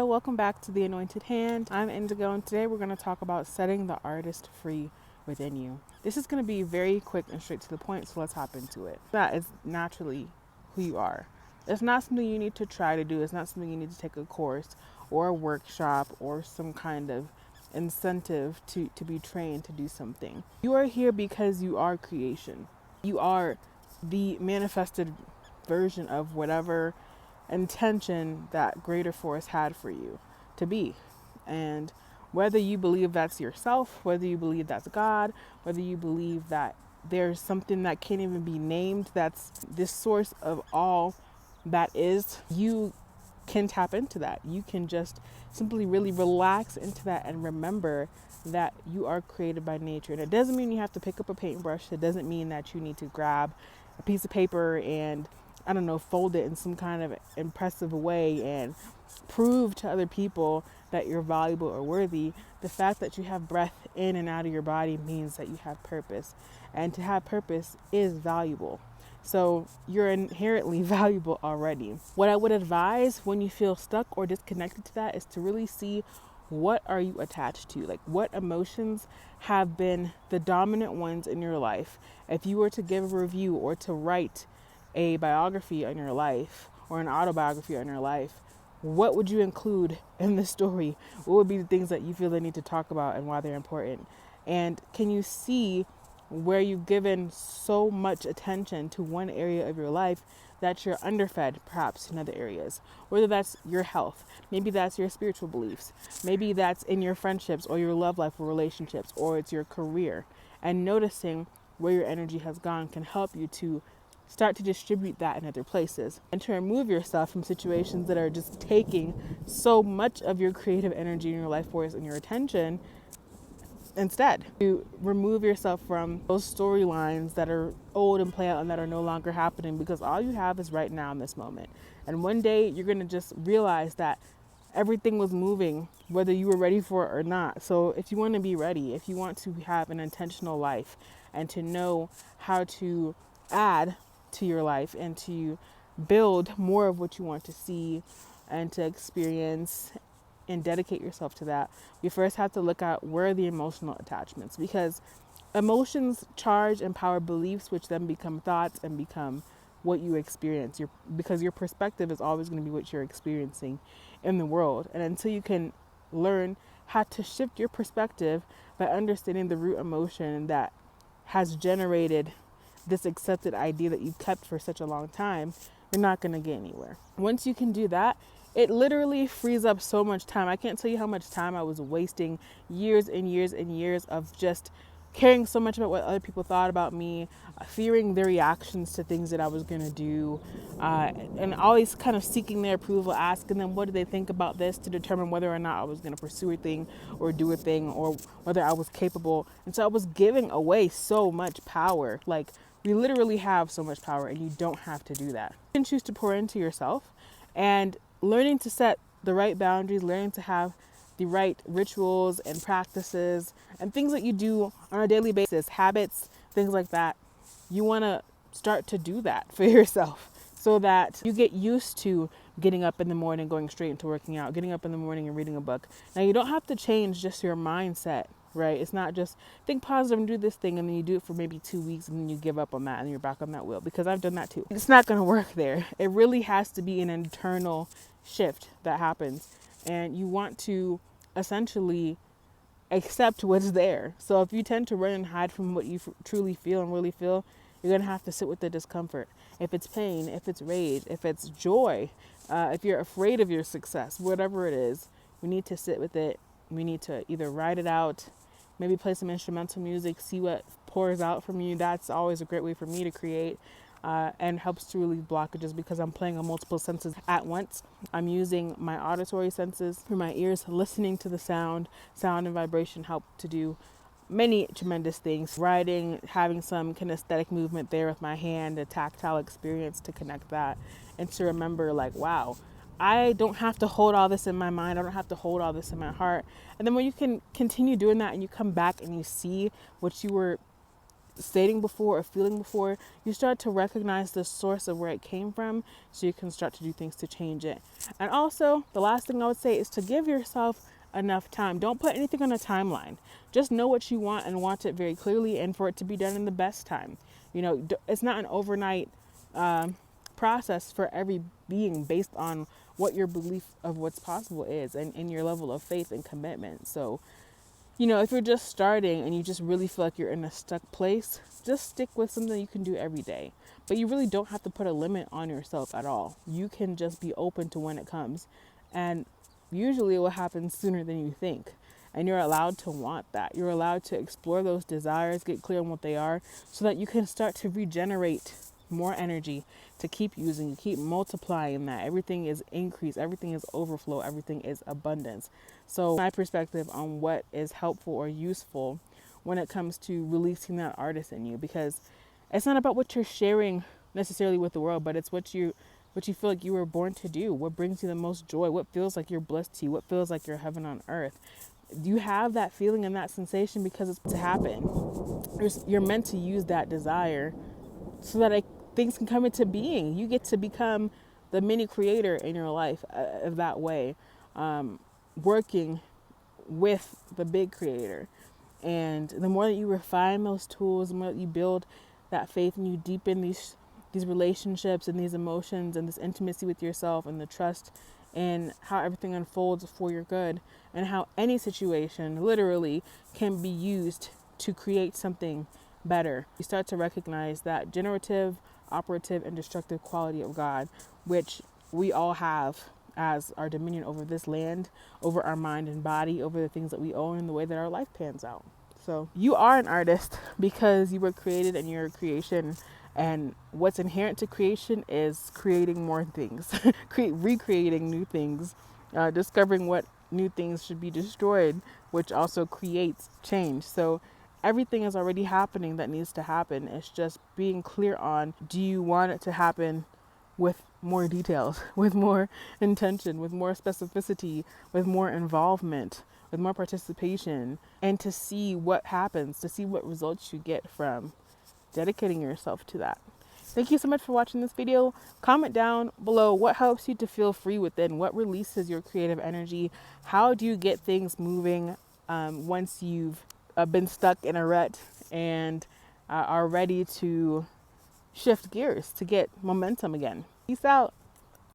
Hello, welcome back to The Anointed Hand. I'm Indigo, and today we're going to talk about setting the artist free within you. This is going to be very quick and straight to the point, so let's hop into it. That is naturally who you are. It's not something you need to try to do. It's not something you need to take a course or a workshop or some kind of incentive to be trained to do something. You are here because you are creation. You are the manifested version of whatever intention that greater force had for you to be. And whether you believe that's yourself, whether you believe that's God, whether you believe that there's something that can't even be named, that's this source of all that is, you can tap into that. You can just simply really relax into that and remember that you are created by nature. And it doesn't mean you have to pick up a paintbrush. It doesn't mean that you need to grab a piece of paper and fold it in some kind of impressive way and prove to other people that you're valuable or worthy. The fact that you have breath in and out of your body means that you have purpose. And to have purpose is valuable. So you're inherently valuable already. What I would advise when you feel stuck or disconnected to that is to really see, what are you attached to? Like, what emotions have been the dominant ones in your life? If you were to give a review or to write a biography on your life or an autobiography on your life, what would you include in the story? What would be the things that you feel they need to talk about and why they're important? And can you see where you've given so much attention to one area of your life that you're underfed perhaps in other areas? Whether that's your health, maybe that's your spiritual beliefs, maybe that's in your friendships or your love life or relationships, or it's your career. And noticing where your energy has gone can help you to start to distribute that in other places and to remove yourself from situations that are just taking so much of your creative energy and your life force and your attention. Instead, to remove yourself from those storylines that are old and play out and that are no longer happening, because all you have is right now in this moment. And one day you're going to just realize that everything was moving, whether you were ready for it or not. So if you want to be ready, if you want to have an intentional life and to know how to add to your life and to build more of what you want to see and to experience and dedicate yourself to that, we first have to look at where are the emotional attachments, because emotions charge and power beliefs, which then become thoughts and become what you experience. Because your perspective is always going to be what you're experiencing in the world. And until you can learn how to shift your perspective by understanding the root emotion that has generated this accepted idea that you've kept for such a long time, you're not going to get anywhere. Once you can do that, it literally frees up so much time. I can't tell you how much time I was wasting, years and years and years of just caring so much about what other people thought about me, fearing their reactions to things that I was going to do, and always kind of seeking their approval, asking them what do they think about this to determine whether or not I was going to pursue a thing or do a thing or whether I was capable. And so I was giving away so much power. Like, we literally have so much power, and you don't have to do that. You can choose to pour into yourself, and learning to set the right boundaries, learning to have the right rituals and practices and things that you do on a daily basis, habits, things like that. You want to start to do that for yourself so that you get used to getting up in the morning, going straight into working out, getting up in the morning and reading a book. Now, you don't have to change just your mindset, right? It's not just think positive and do this thing and then you do it for maybe 2 weeks and then you give up on that and you're back on that wheel, because I've done that too. It's not going to work there. It really has to be an internal shift that happens, and you want to essentially accept what's there. So if you tend to run and hide from what you truly feel and really feel, you're going to have to sit with the discomfort. If it's pain, if it's rage, if it's joy, if you're afraid of your success, whatever it is, we need to sit with it. We need to either write it out, maybe play some instrumental music, see what pours out from you. That's always a great way for me to create, and helps to relieve blockages, because I'm playing on multiple senses at once. I'm using my auditory senses through my ears, listening to the sound and vibration help to do many tremendous things. Writing, having some kinesthetic movement there with my hand, a tactile experience to connect that and to remember, like, wow, I don't have to hold all this in my mind. I don't have to hold all this in my heart. And then when you can continue doing that and you come back and you see what you were stating before or feeling before, you start to recognize the source of where it came from, so you can start to do things to change it. And also, the last thing I would say is to give yourself enough time. Don't put anything on a timeline. Just know what you want and want it very clearly, and for it to be done in the best time. You know, it's not an overnight process for every being based on what your belief of what's possible is, and your level of faith and commitment. So, you know, if you're just starting and you just really feel like you're in a stuck place, just stick with something you can do every day. But you really don't have to put a limit on yourself at all. You can just be open to when it comes. And usually it will happen sooner than you think. And you're allowed to want that. You're allowed to explore those desires, get clear on what they are, so that you can start to regenerate more energy to keep using, keep multiplying that. Everything is increase, everything is overflow, everything is abundance. So my perspective on what is helpful or useful when it comes to releasing that artist in you, because it's not about what you're sharing necessarily with the world, but it's what you feel like you were born to do, what brings you the most joy, what feels like you're blessed to you, what feels like you're heaven on earth. You have that feeling and that sensation because it's to happen. You're meant to use that desire so that things can come into being. You get to become the mini creator in your life of that way, working with the big creator. And the more that you refine those tools, the more that you build that faith and you deepen these relationships and these emotions and this intimacy with yourself and the trust and how everything unfolds for your good, and how any situation literally can be used to create something better. You start to recognize that generative, operative, and destructive quality of God, which we all have as our dominion over this land, over our mind and body, over the things that we own, and the way that our life pans out. So you are an artist because you were created and you're a creation. And what's inherent to creation is creating more things, recreating new things, discovering what new things should be destroyed, which also creates change. So everything is already happening that needs to happen. It's just being clear on, do you want it to happen with more details, with more intention, with more specificity, with more involvement, with more participation, and to see what happens, to see what results you get from dedicating yourself to that. Thank you so much for watching this video. Comment down below what helps you to feel free within, what releases your creative energy, how do you get things moving once you've been stuck in a rut and are ready to shift gears to get momentum again. Peace out.